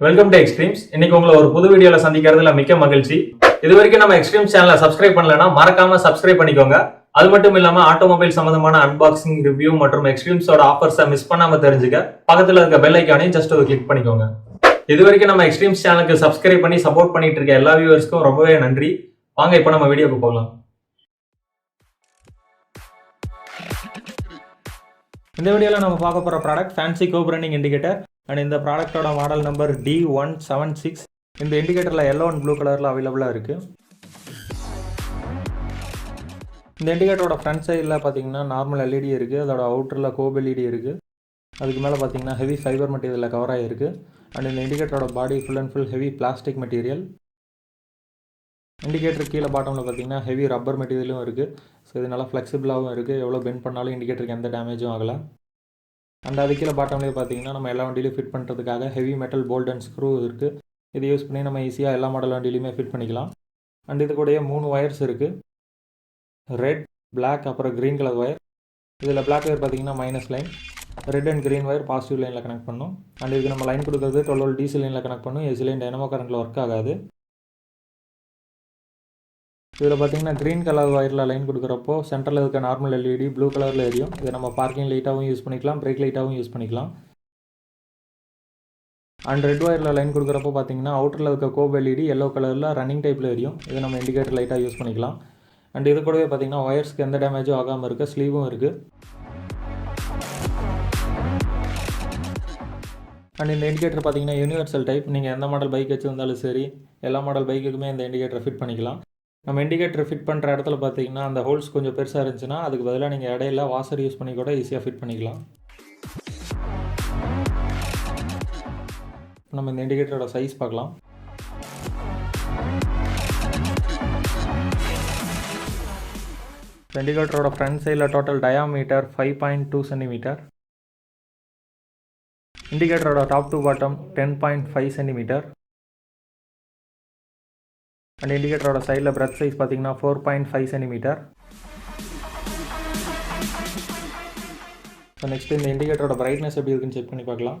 Welcome to extremes. இன்னைக்கு உங்களை ஒரு புது வீடியோல சந்திக்கிறதுல மிக்க மகிழ்ச்சி. இது வரைக்கும் நம்ம எக்ஸ்ட்ரீம்ஸ் சேனலை சப்ஸ்கிரைப் பண்ணலன்னா மறக்காம சப்ஸ்கிரைப் பண்ணிக்கோங்க. அது மட்டும் இல்லாம ஆட்டோமொபைல் சம்பந்தமான அன்பாக்சிங், ரிவ்யூ மற்றும் எக்ஸ்ட்ரீம்ஸோட ஆஃபர்ஸை மிஸ் பண்ணாம தெரிஞ்சுக்க பக்கத்துல இருக்க பெல் ஐக்கானையும் ஜஸ்ட் ஒரு கிளிக் பண்ணிக்கோங்க. இது வரைக்கும் நம்ம எக்ஸ்ட்ரீம்ஸ் சேனலுக்கு சப்ஸ்கிரைப் பண்ணி சப்போர்ட் பண்ணிட்டு இருக்க எல்லா வியூவர்ஸ்க்கும் ரொம்பவே நன்றி. வாங்க இப்போ நம்ம வீடியோக்கு போகலாம். இந்த வீடியோவில் நம்ம பார்க்க போகிற ப்ராடக்ட் ஃபேன்சி கோபரனிங் இண்டிகேட்டர் அண்ட் இந்த ப்ராடக்டோட மாடல் நம்பர் D176. இந்த இண்டிகேட்டரில் எல்லோ அண்ட் ப்ளூ கலரில் அவைலபிளாக இருக்குது. இந்த இண்டிகேட்டரோட ஃப்ரண்ட் சைடில் பார்த்தீங்கன்னா நார்மல் எல்இடி இருக்குது, அதோட அவுட்டரில் கோப் எல்இடி இருக்குது. அதுக்கு மேலே பார்த்தீங்கன்னா ஹெவி ஃபைபர் மெட்டீரியலில் கவர் ஆகிருக்கு. அண்ட் இந்த இண்டிகேட்டரோட body full and full heavy plastic material. Indicator கீழே பாட்டமில் பார்த்தீங்கன்னா ஹெவி ரப்பர் மெட்டீரியலும் இருக்குது. ஸோ இது நல்லா ஃப்ளெக்சிபிளாகவும் இருக்குது, எவ்வளோ பெண்ட் பண்ணாலும் இண்டிகேட்டருக்கு எந்த டேமேஜும் ஆகலை. அண்ட் அது கீழே பாட்டம்லேயே பார்த்தீங்கன்னா நம்ம எல்லா வண்டியிலையும் ஃபிட் பண்ணுறதுக்காக heavy metal bolt and screw இருக்குது. இது யூஸ் பண்ணி நம்ம ஈஸியாக எல்லா மாடல் வண்டியிலையுமே ஃபிட் பண்ணிக்கலாம். அண்ட் இது கூடயே 3 ஒயர்ஸ் இருக்குது, ரெட், பிளாக், அப்புறம் க்ரீன் கலர் ஒயர். இதில் பிளாக் ஒயர் பார்த்தீங்கன்னா minus line, red and green wire positive லைனில் கனெக்ட் பண்ணும். அண்ட் இதுக்கு நம்ம லைன் கொடுக்குறது 12 volt DC லைனில் கனெக்ட் பண்ணும். ஏசி லைன் டைனமோ கரண்ட்டில் ஒர்க் ஆகாது. இதில் பார்த்தீங்கன்னா க்ரீன் கலர் ஒயரில் லைன் கொடுக்குறப்போ சென்டரில் இருக்க நார்மல் எல்இடி ப்ளூ கலரில் எரியும். இதை நம்ம பார்க்கிங் லைட்டாகவும் யூஸ் பண்ணிக்கலாம், பிரேக் லைட்டாகவும் யூஸ் பண்ணிக்கலாம். அண்ட் ரெட் ஒயரில் லைன் கொடுக்குறப்போ பார்த்தீங்கன்னா அவுட்டரில் இருக்க கோப் எல்இடி எல்லோ கலரில் ரன்னிங் டைப்பில் எரியும். இதை நம்ம இண்டிகேட்டர் லைட்டாக யூஸ் பண்ணிக்கலாம். அண்ட் இது கூடவே பார்த்தீங்கன்னா ஒயர்ஸ்க்கு எந்த டேமேஜும் ஆகாமல் இருக்க ஸ்லீவும் இருக்குது. அண்ட் இந்த இண்டிகேட்டர் பார்த்தீங்கன்னா யூனிவர்சல் டைப். நீங்கள் எந்த மாடல் பைக் வச்சுருந்தாலும் சரி, எல்லா மாடல் பைக்குக்குமே இந்த இண்டிகேட்டரை ஃபிட் பண்ணிக்கலாம். நம்ம இண்டிகேட்டர் ஃபிட் பண்ணுற இடத்துல பார்த்தீங்கன்னா அந்த ஹோல்ஸ் கொஞ்சம் பெருசாக இருந்துச்சுன்னா அதுக்கு பதிலாக நீங்கள் இடையில வாசர் யூஸ் பண்ணி கூட ஈஸியாக ஃபிட் பண்ணிக்கலாம். நம்ம இந்த இண்டிகேட்டரோட சைஸ் பார்க்கலாம். இண்டிகேட்டரோட ஃப்ரண்ட் சைடில் டோட்டல் டயாமீட்டர் 5.2 cm. இண்டிகேட்டரோட top to bottom 10.5 cm. And இண்டிகேட்டரோட சைடில் பிரெத் சைஸ் பார்த்தீங்கன்னா 4.5 cm. ஸோ நெக்ஸ்ட் இந்த இண்டிகேட்டரோட பிரைட்னஸ் எப்படி இருக்குன்னு செக் பண்ணி பார்க்கலாம்.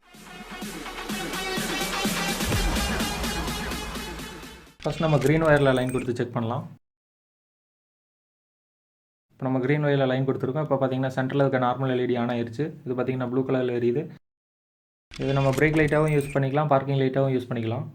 ஃபஸ்ட் நம்ம க்ரீன் ஒயரில் லைன் கொடுத்து செக் பண்ணலாம். இப்போ நம்ம க்ரீன் ஒயரில் லைன் கொடுத்துருக்கோம். இப்போ பார்த்தீங்கன்னா சென்டரில் இருக்க நார்மல் எல்இடி ஆன் ஆயிடுச்சு. இது பார்த்தீங்கன்னா ப்ளூ கலரில் எரியுது. இது நம்ம பிரேக் லைட்டாகவும் யூஸ் பண்ணிக்கலாம், பார்க்கிங் லைட்டாகவும் யூஸ் பண்ணிக்கலாம்.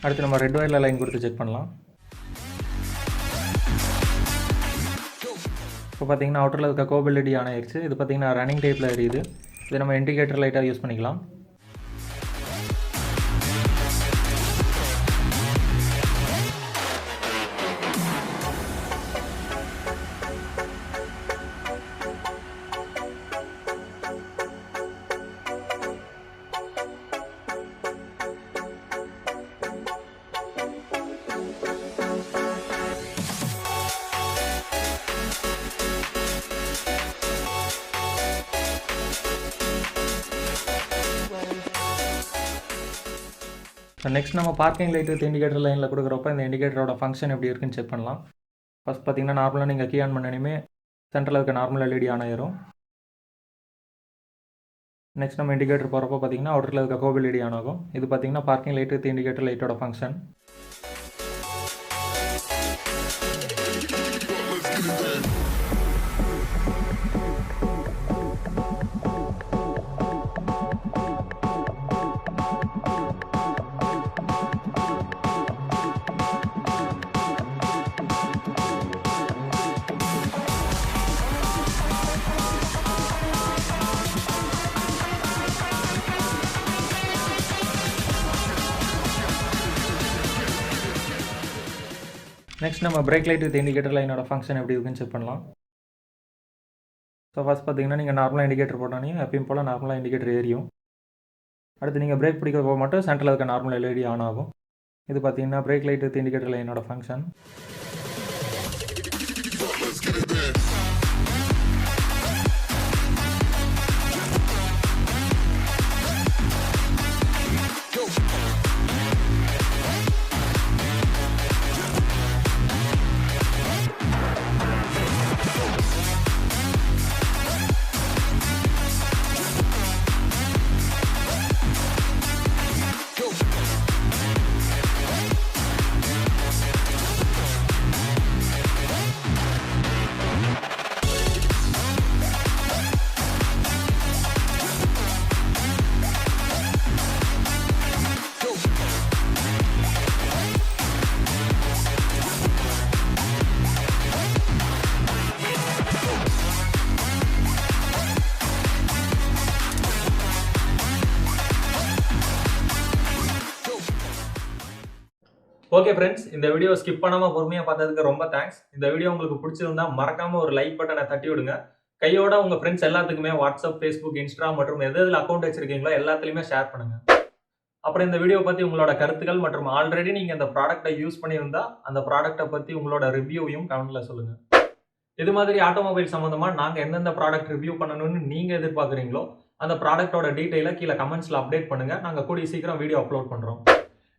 அடுத்து நம்ம ரெட் ஒயரில் லைன் கொடுத்து செக் பண்ணலாம். இப்போ பார்த்தீங்கன்னா அவுட்டரில் இருக்க கோப் எல்இடி ஆன் ஆயிடுச்சு. இது பார்த்தீங்கன்னா ரன்னிங் டைப்பில் எரியுது. இது நம்ம இண்டிகேட்டர் லைட்டாக யூஸ் பண்ணிக்கலாம். நெக்ஸ்ட் நம்ம பார்க்கிங் லைட்டு இண்டிகேட்டர் லைனில் கொடுக்குறப்ப இந்த இண்டிகேட்டரோட ஃபங்க்ஷன் எப்படி இருக்குன்னு செக் பண்ணலாம். ஃபஸ்ட் பார்த்தீங்கன்னா நார்மலாக நீங்கள் கீ ஆன் பண்ணணுமே சென்டரில் இருக்க நார்மல் எல்இடி ஆன் ஆயிரும். நெக்ஸ்ட் நம்ம இண்டிகேட்டர் போகிறப்போ பார்த்தீங்கன்னா அவுட்டரில் இருக்க கோப் எல்இடி ஆன் ஆகும். இது பார்த்தீங்கன்னா பார்க்கிங் லைட்டு இண்டிகேட்டர் லைட்டோட ஃபங்க்ஷன். நெக்ஸ்ட் நம்ம பிரேக் லைட் வித் இண்டிகேட்டர் லைனோட ஃபங்க்ஷன் எப்படி இருக்குன்னு செக் பண்ணலாம். ஸோ ஃபஸ்ட் பார்த்தீங்கன்னா நீங்கள் நார்மலாக இண்டிகேட்டர் போட்டோன்னே எப்பயும் போல் நார்மலாக இண்டிகேட்டர் எரியும். அடுத்து நீங்கள் பிரேக் பிடிக்கிறப்போ மட்டும் சென்டரில் இருக்க நார்மல் எல்இடி ஆன் ஆகும். இது பார்த்தீங்கன்னா பிரேக் லைட் வித் இண்டிகேட்டர் லைனோட ஃபங்க்ஷன். ஓகே ஃப்ரெண்ட்ஸ், இந்த வீடியோ ஸ்கிப் பண்ணாம பொறுமையா பார்த்ததுக்கு ரொம்ப தேங்க்ஸ். இந்த வீடியோ உங்களுக்கு பிடிச்சிருந்தா மறக்காம ஒரு லைக் பட்டனை தட்டி விடுங்க. கையோட உங்க ஃப்ரெண்ட்ஸ் எல்லாத்துக்குமே வாட்ஸ்அப், ஃபேஸ்புக், இன்ஸ்டா மற்றும் எதுல அக்கௌண்ட் வச்சிருக்கீங்களோ எல்லாத்துலயுமே ஷேர் பண்ணுங்க. அப்புறம் இந்த வீடியோ பத்தி உங்களோட கருத்துக்கள் மற்றும் ஆல்ரெடி நீங்க இந்த ப்ராடக்ட்டை யூஸ் பண்ணியிருந்தா அந்த ப்ராடக்ட்டை பத்தி உங்களோட ரிவ்யூவையும் கமெண்ட்ல சொல்லுங்க. இது மாதிரி ஆட்டோமொபைல் சம்பந்தமா நாங்க எந்தெந்த ப்ராடக்ட் ரிவ்யூ பண்ணணும்னு நீங்க எதிர்பார்க்குறீங்களோ அந்த ப்ராடக்ட்டோட டீடைலை கீழே கமெண்ட்ஸ்ல அப்டேட் பண்ணுங்க. நாங்க கூடிய சீக்கிரம் வீடியோ அப்லோட் பண்றோம்.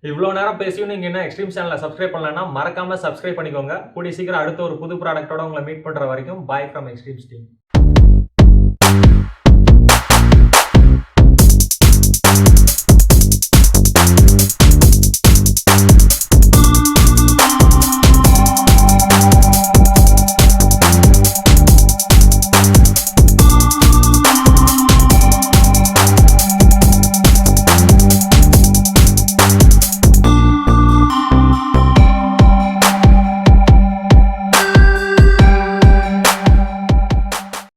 இவ்வளோ நேரம் பேசியும் நீங்க என்ன எக்ஸ்ட்ரீம் சேனலை சப்ஸ்கிரைப் பண்ணலன்னா மறக்காம சப்ஸ்கிரைப் பண்ணிக்கோங்க. கூடிய சீக்கிரம் அடுத்த ஒரு புது ப்ராடக்ட்டோட உங்களை மீட் பண்ற வரைக்கும் பாய் ஃப்ரம் எக்ஸ்ட்ரீம் டீம்.